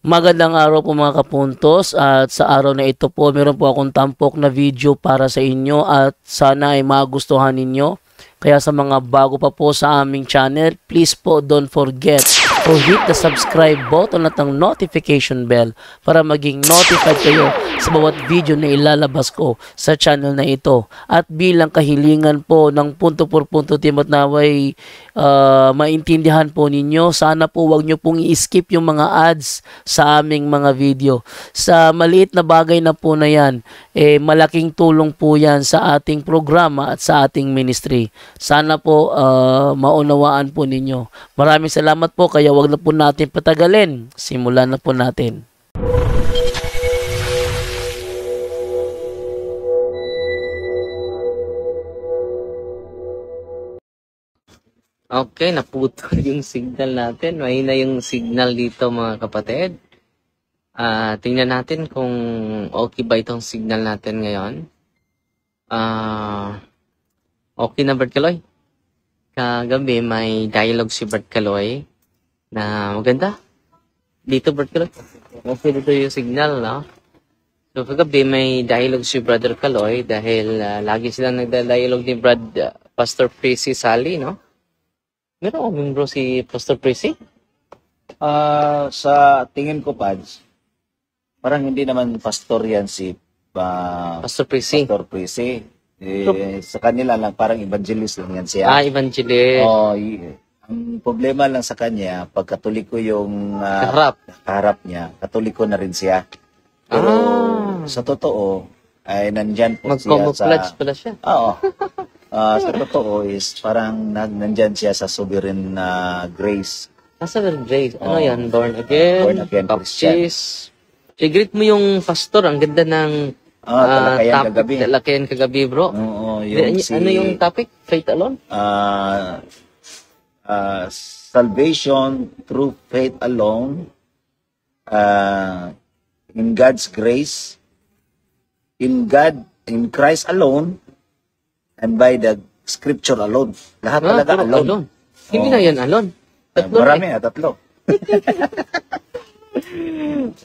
Magandang araw po mga kapuntos, at sa araw na ito po meron po akong tampok na video para sa inyo at sana ay magustuhan ninyo. Kaya sa mga bago pa po sa aming channel, please po don't forget to hit the subscribe button at ang notification bell para maging notified kayo sa bawat video na ilalabas ko sa channel na ito. At bilang kahilingan po ng punto por punto team at naway maintindihan po ninyo, sana po wag nyo pong i-skip yung mga ads sa aming mga video. Sa maliit na bagay na po na yan, malaking tulong po yan sa ating programa at sa ating ministry. Sana po maunawaan po ninyo. Maraming salamat po, kaya wag na po natin patagalin. Simulan na po natin. Okay, naputol yung signal natin. Mahina yung signal dito mga kapatid. Tingnan natin kung okay ba itong signal natin ngayon. Okay na Bert Kaloy? Kagabi may dialogue si Bert Kaloy na maganda. Dito Bert Kaloy. Okay dito yung signal, no? So kagabi may dialogue si Brother Kaloy dahil lagi silang nagda-dialogue ni Pastor Prissy Sally, no? Meron akong membro si Pastor Prissy? Sa tingin ko, Pads, parang hindi naman pastor yan si Pastor Prissy. Pastor Prissy. Sa kanila lang, parang evangelist lang yan siya. Evangelist. Ang problema lang sa kanya, pag katoliko yung kaharap niya, katoliko na rin siya. Pero sa totoo, ay nandyan po siya sa... Mag-camouflage pala siya. Oo. Sa totoo is parang nandyan siya sa sovereign grace. Sovereign grace? Ano yan? Born again? Born again Christian. Greet mo yung pastor. Ang ganda ng talakayan kagabi. Talakayan kagabi, bro. Oo, Ano yung topic? Faith alone? Salvation through faith alone, in God's grace, in Christ alone, and by the scripture alone. Lahat talaga alone. Hindi na yan alone. Tatlo marami na, tatlo.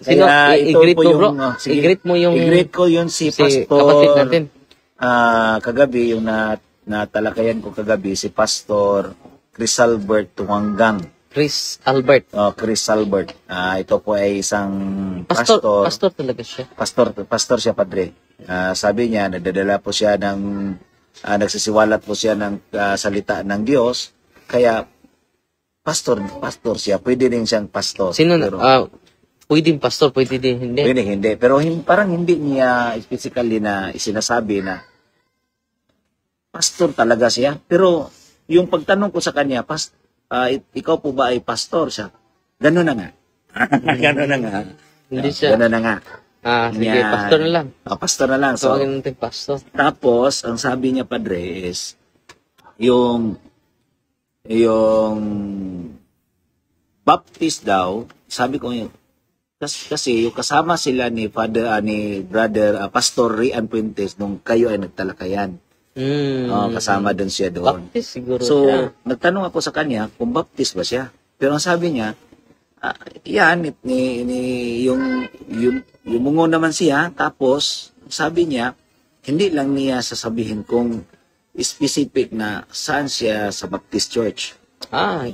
Sino? I-greet mo, bro. I-greet mo yung... I-greet ko yun si Pastor... kapatid natin. Kagabi, yung natalakayan ko kagabi, si Pastor Chris Albert Tuwanggang. Chris Albert. Chris Albert. Ito po ay isang pastor. Pastor talaga siya. Pastor siya, padre. Sabi niya, nagdadala po siya ng... nagsisiwalat po siya ng salita ng Diyos. Kaya, pastor siya. Pwede din siyang pastor. Sino na? Pwedeng pastor, pwede din hindi. Pwede hindi. Pero parang hindi niya specifically na isinasabi na pastor talaga siya. Pero yung pagtanong ko sa kanya, ikaw po ba ay pastor siya? Gano'n na nga. Gano'n na nga. Hindi siya. Gano'n na nga. Sige, pastor na lang. Pastor na lang. So, tawagin natin pastor. Tapos, ang sabi niya, padre, is yung Baptist daw, sabi ko yun, kasi yung kasama sila ni Brother Pastor Rian Puentes nung kayo ay nagtalakayan. Kasama doon siya doon. Baptist siguro so, siya. nagtanong ako sa kanya kung Baptist ba siya. Pero ang sabi niya, yan, yung mungo naman siya, tapos sabi niya, hindi lang niya sasabihin kung specific na saan siya sa Baptist Church.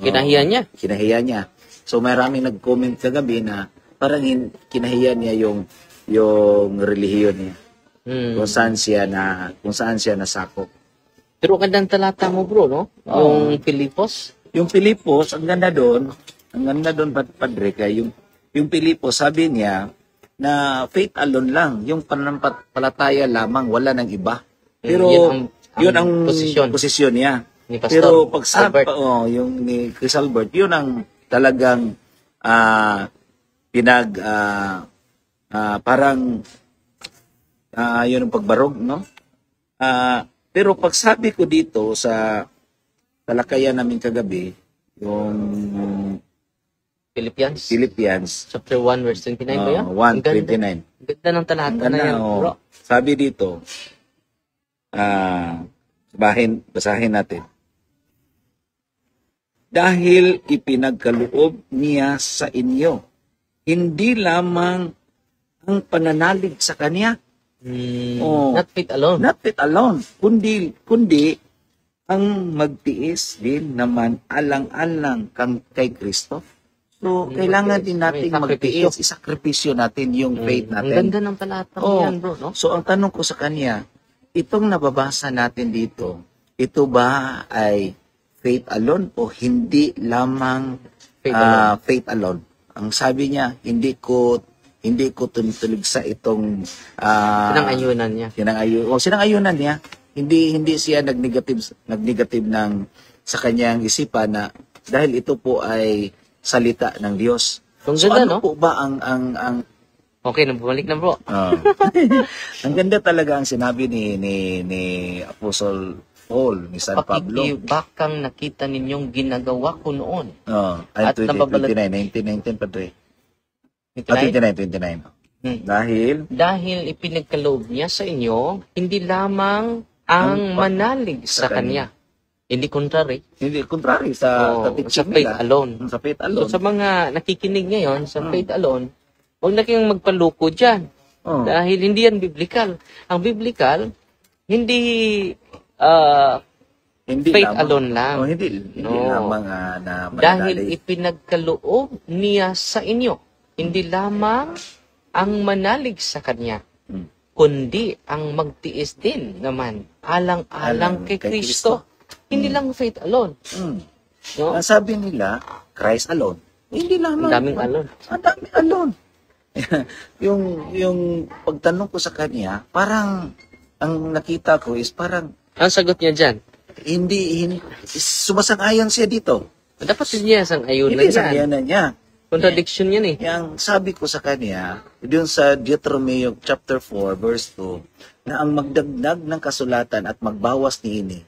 Kinahiya niya. Kinahiya niya. So maraming nag-comment kagabi na parang kinahiya niya yung relihiyon niya. Kung saan siya nasakop. Pero gandang talata mo, bro, no? Yung Pilipos. Yung Pilipos, ang ganda doon, padre, kaya yung Pilipos, sabi niya na faith alone lang, yung pananampalataya lamang, wala nang iba. Pero yun ang posisyon niya. Ni Pastor Pero pag Albert. yung ni Chris Albert, yun ang talagang parang yun ang pagbarog, no? Pero pag sabi ko dito sa talakayan namin kagabi, yung Philippians. Chapter 1, verse 29 ba yan? 1:29. Ganda ng talata na yan, bro. Sabi dito, basahin natin. Dahil ipinagkaloob niya sa inyo hindi lamang ang pananalig sa Kanya, Oh. Not faith alone. not it alone, kundi ang magtiis din naman alang-alang kay Kristo. So, kailangan din natin sakripisyo. magtiis, isakripisyo natin yung faith Ang natin. ganda ng talatang Oh. yan, bro, no? So, ang tanong ko sa kanya, itong nababasa natin dito, ito ba ay faith alone o hindi lamang Faith alone. faith alone? Ang sabi niya, hindi ko tuloy sa itong Pinang-ayunan niya. sinang-ayunan niya. Hindi siya nagnegative ng sa kanyang isipan na dahil ito po ay salita ng Diyos. Ang So ganda, ano no? po ba ang Okay, bumalik na, bro. ang ganda talaga ang sinabi ni Apostle Paul, ni San Pablo. Pakikibakang nakita ninyong ginagawa ko noon. Ay, At nababalat- 1919 padre. 29? 29. Hmm. Dahil ipinagkaloob niya sa inyo, hindi lamang ang manalig sa Kanya. Hindi contrary. hindi contrary sa Sa teaching faith nila. alone. Sa faith So, alone. sa mga nakikinig ngayon, sa faith alone, huwag na kayong magpaluko dyan. Oh. Dahil hindi yan biblical. Ang biblical, hindi Hindi faith lamang, alone lang. hindi No. lamang na Dahil mananalig. ipinagkaloob niya sa inyo, hindi lamang ang manalig sa Kanya, Hmm. kundi ang magtiis din naman alang-alang kay Kristo. Hindi lang faith alone. Mm. No? Ang sabi nila, Christ alone. Hindi Ang lamang. daming alone. Ang dami alone. yung pagtanong ko sa kanya, parang ang nakita ko is parang Ang sagot niya dyan, hindi sumasang-ayon siya dito. dapat niya sang ayunan Hindi yan. sangayanan niya. Contradiction yan eh. Yang sabi ko sa kanya, doon sa Deuteronomy chapter 4 verse 2, na ang magdagdag ng kasulatan at magbawas niini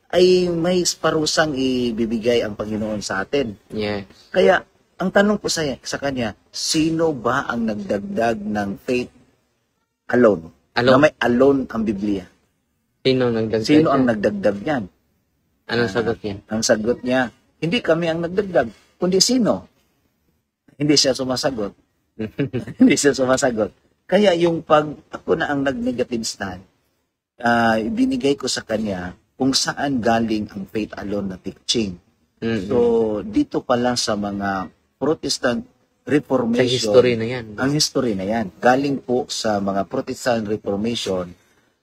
ay may parusang ibibigay ang Panginoon sa atin. Yeah. Kaya, ang tanong ko sa kanya, sino ba ang nagdagdag ng faith alone? Alone. Na may alone ang Biblia. Sino nagdagdag? Sino ang yan? nagdagdag niyan? Anong sagot niya? Ang sagot niya, hindi kami ang nagdagdag, kundi sino? Hindi siya sumasagot. Hindi siya sumasagot. Kaya yung ako na ang nag-negative stand, binigay ko sa kanya kung saan galing ang faith alone na teaching. Mm-mm. So, dito pa lang sa mga Protestant Sa Reformation, history na yan. ang history na yan. Galing po sa mga Protestant Reformation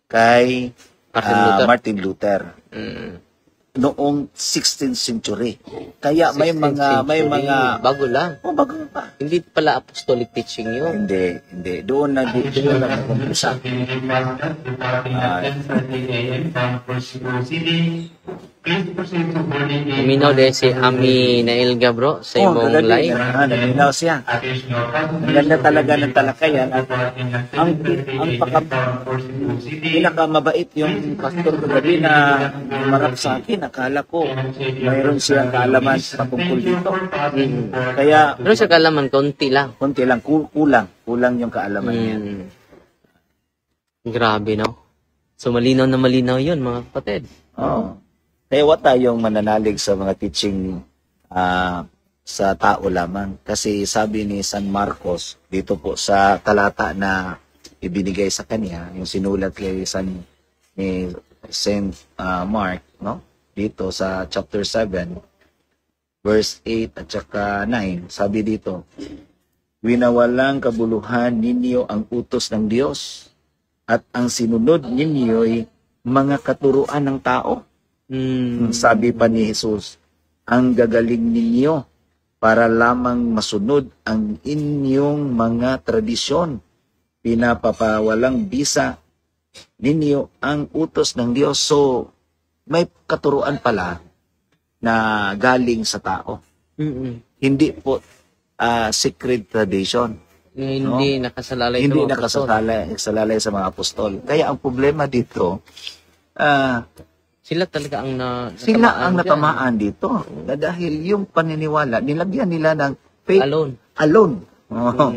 kay Martin Luther. Martin Luther Mm. noong 16th century. Kaya may 16th century. Bago lang. bago pa. Hindi pala apostolic teaching yun. Hindi. Doon na nag-umpisa. Minaw dahil si Ami Nailga, bro, sa imong live. Naminaw siya. Ang ganda talaga ng talakayan at ang pinakamabait yung pastor kagabi na marap sa akin. Akala ko mayroon siyang kaalaman patungkol dito. Kaya Pero sa kalaman, konti lang. konti lang, kulang yung kaalaman niya. Grabe, no? So, malinaw na malinaw yun, mga kapatid. Oo. Kaya wala tayong mananalig sa mga teaching sa tao lamang. Kasi sabi ni San Marcos, dito po sa talata na ibinigay sa kanya, yung sinulat kay ni Saint Mark, no? Dito sa chapter 7, verse 8 at saka 9, sabi dito, winawalang kabuluhan ninyo ang utos ng Diyos at ang sinunod ninyo'y mga katuruan ng tao. Sabi pa ni Jesus, ang gagaling ninyo para lamang masunod ang inyong mga tradisyon. Pinapapawalang bisa ninyo ang utos ng Diyos. So, may katuruan pala na galing sa tao. Hindi po secret tradition. Hindi nakasalalay sa Hindi mga apostol. nakasalalay sa mga apostol. Kaya ang problema dito, Sila talaga ang sila ang dyan. natamaan dito. Na dahil yung paniniwala, nilagyan nila ng faith alone. Oh.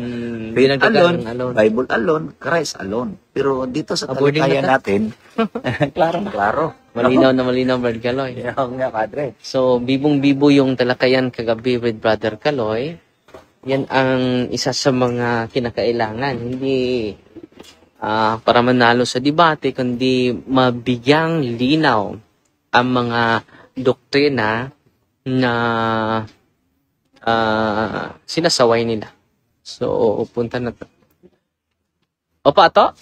Faith Dinagdagan ng alone, Bible alone, Christ alone. Pero dito sa Aboarding talakayan na natin, klaro. Malinaw na malinaw, Brad Kaloy. Yung nga, Padre. So, bibong-bibo yung talakayan kagabi with Brother Kaloy. Yan ang isa sa mga kinakailangan. Hindi para manalo sa debate, kundi mabigyang linaw ang mga doktrina na sinasaway nila. So, punta na to. Opa, ato?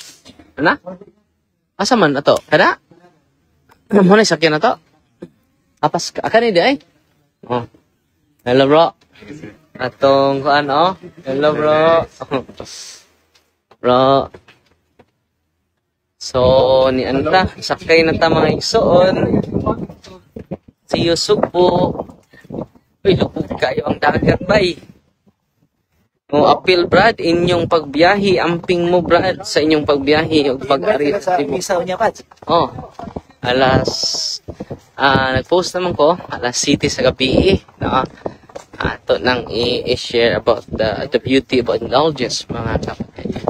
Ano? Asa man ato? Kada? Muna sakyan na to? Apas ka? Akan hindi ay? Oh. Hello, bro. Atong kuan, oh. Hello, bro. Bro. So, ni anta, sakay na ta mga igsoon. See you, Sugbo. Uy, lubog kayo ang dagat, bay. O, apil, Brad, inyong pagbiyahe, amping mo, Brad, sa inyong pagbiyahe, o pag-ari. Sa isaw niya, Pat. Oh, nag-post naman ko, alas 7 sa gabi, no? Ito nang i-share about the beauty about indulgence, mga kapatid.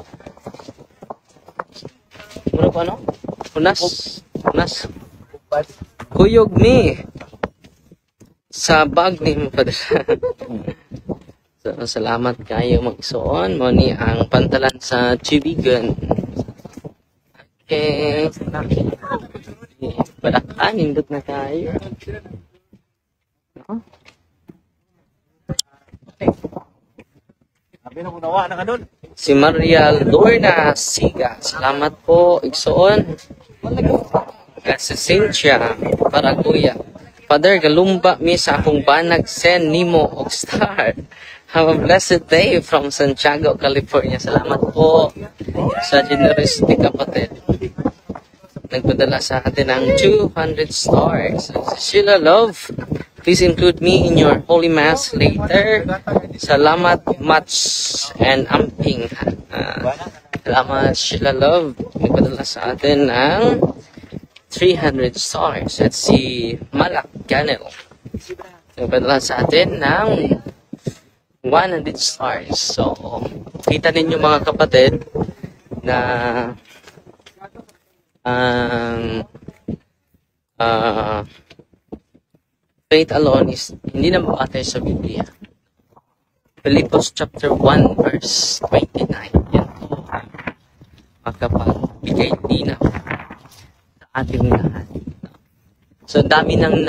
Muna po, ano? Unas. Kuyog ni. Sa bag ni mo, padala. So, salamat kayo mag-isuon. Mo ni ang pantalan sa Chibigan. Okay. Badakan, hindot na tayo. No? Sabi na kunawa na ka doon. Si Maria Lorna Siga. Salamat po, igsuon. Si Cynthia Paraguya. Father, galumba mi sa akong banag send nimo og star. Have a blessed day from Santiago, California. Salamat po sa generosity, kapatid. Nagpadala sa atin ng 200 stars. Sheila Love, please include me in your Holy Mass later. Salamat much and amping. Salamat, Sheila Love. Nagpadala sa atin ng 300 stars. At si Malak Ganel. Nagpadala sa atin ng 100 stars. So, kita ninyo mga kapatid na faith alone is hindi na mabatay sa Biblia. Philippians chapter 1 verse 29. Yan po makapagbigay linaw sa ating lahat. So, dami nang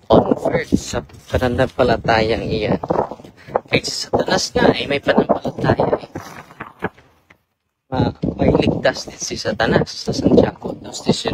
convert sa pananampalatayang iyan. Kahit sa Satanas nga ay may pananampalataya eh. May ligtas din si Satanas sa Santiago 2:19.